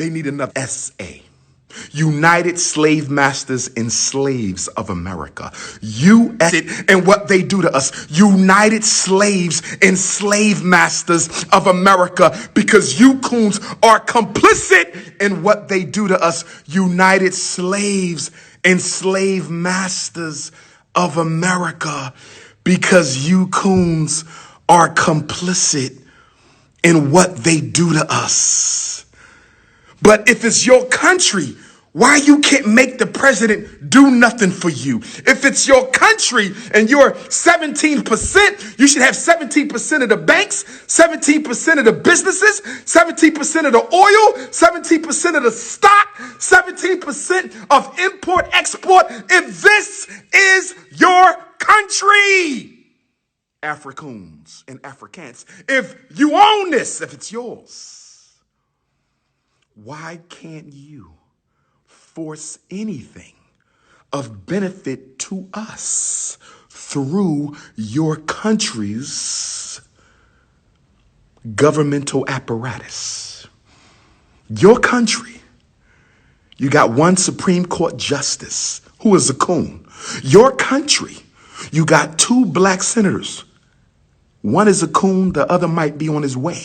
They need another SA. United Slave Masters and Slaves of America. And what they do to us. United Slaves and Slave Masters of America, because you coons are complicit in what they do to us. United Slaves and Slave Masters of America, because you coons are complicit in what they do to us. But if it's your country, why you can't make the president do nothing for you? If it's your country and you're 17%, you should have 17% of the banks, 17% of the businesses, 17% of the oil, 17% of the stock, 17% of import, export. If this is your country, Africans and Africans, if you own this, if it's yours, why can't you force anything of benefit to us through your country's governmental apparatus? Your country, you got one Supreme Court justice who is a coon. Your country, you got two black senators. One is a coon, the other might be on his way.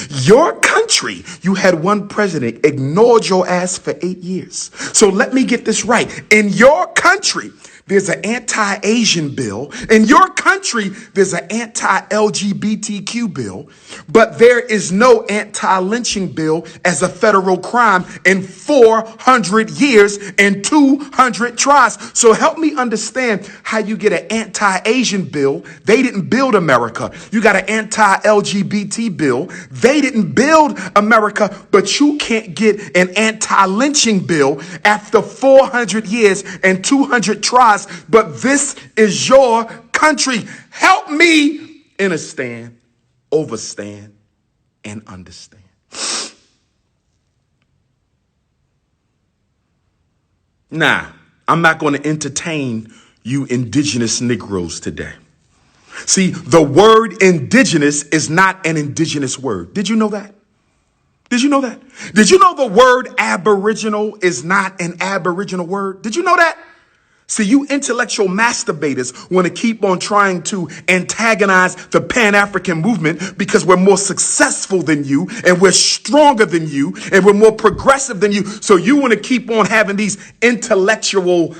Your country, you had one president, ignored your ass for 8 years. So let me get this right. In your country, there's an anti-Asian bill. In your country, there's an anti-LGBTQ bill. But there is no anti-lynching bill as a federal crime in 400 years and 200 tries. So help me understand how you get an anti-Asian bill. They didn't build America. You got an anti-LGBT bill. They didn't build America, but you can't get an anti-lynching bill after 400 years and 200 tries. But this is your country. Help me understand, overstand, and understand. Nah, I'm not going to entertain you indigenous Negroes today. See, the word indigenous is not an indigenous word. Did you know that? Did you know that? Did you know the word aboriginal is not an aboriginal word? Did you know that? See, you intellectual masturbators want to keep on trying to antagonize the Pan-African movement because we're more successful than you and we're stronger than you and we're more progressive than you. So you want to keep on having these intellectual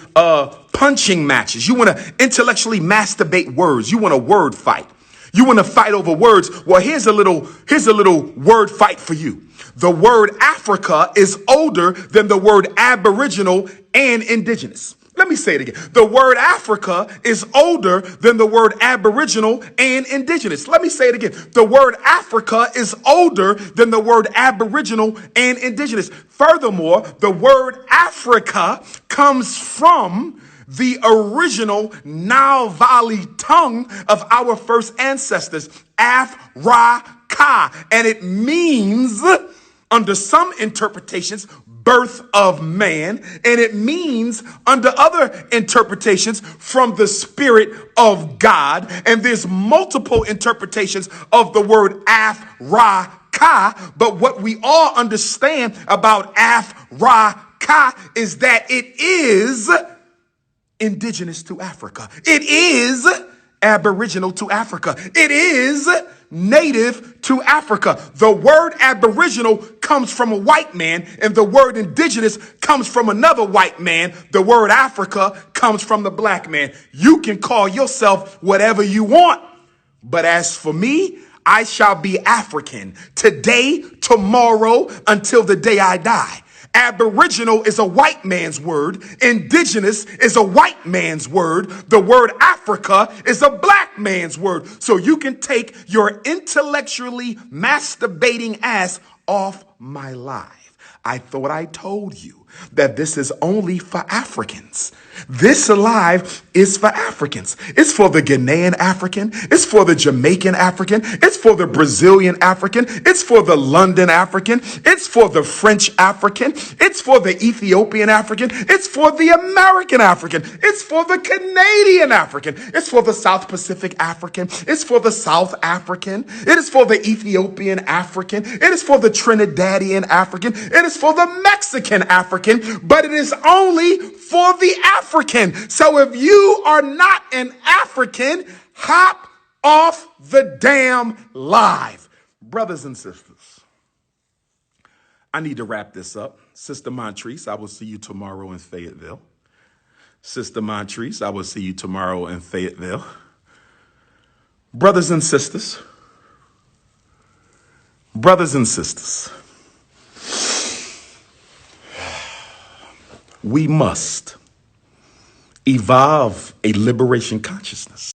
punching matches. You want to intellectually masturbate words. You want a word fight. You want to fight over words. Well, here's a little word fight for you. The word Africa is older than the word aboriginal and indigenous. Let me say it again. The word Africa is older than the word aboriginal and indigenous. Let me say it again. The word Africa is older than the word aboriginal and indigenous. Furthermore, the word Africa comes from the original Nile Valley tongue of our first ancestors, Af-Ra-Ka. And it means, under some interpretations, birth of man, and it means, under other interpretations, from the Spirit of God. And there's multiple interpretations of the word Af-Ra-Ka, but what we all understand about Af-Ra-Ka is that it is indigenous to Africa. It is aboriginal to Africa. It is native to Africa. The word aboriginal comes from a white man, and the word indigenous comes from another white man. The word Africa comes from the black man. You can call yourself whatever you want, but as for me, I shall be African today, tomorrow, until the day I die. Aboriginal is a white man's word. Indigenous is a white man's word. The word Africa is a black man's word. So you can take your intellectually masturbating ass off my live. I thought I told you that this is only for Africans. This alive is for Africans. It's for the Ghanaian African. It's for the Jamaican African. It's for the Brazilian African. It's for the London African. It's for the French African. It's for the Ethiopian African. It's for the American African. It's for the Canadian African. It's for the South Pacific African. It's for the South African. It is for the Ethiopian African. It is for the Trinidadian African. It is for the Mexican African, but it is only for the African. So if you are not an African, hop off the damn live. Brothers and sisters, I need to wrap this up. Sister Montrese, I will see you tomorrow in Fayetteville. Sister Montrese, I will see you tomorrow in Fayetteville. Brothers and sisters, we must evolve a liberation consciousness.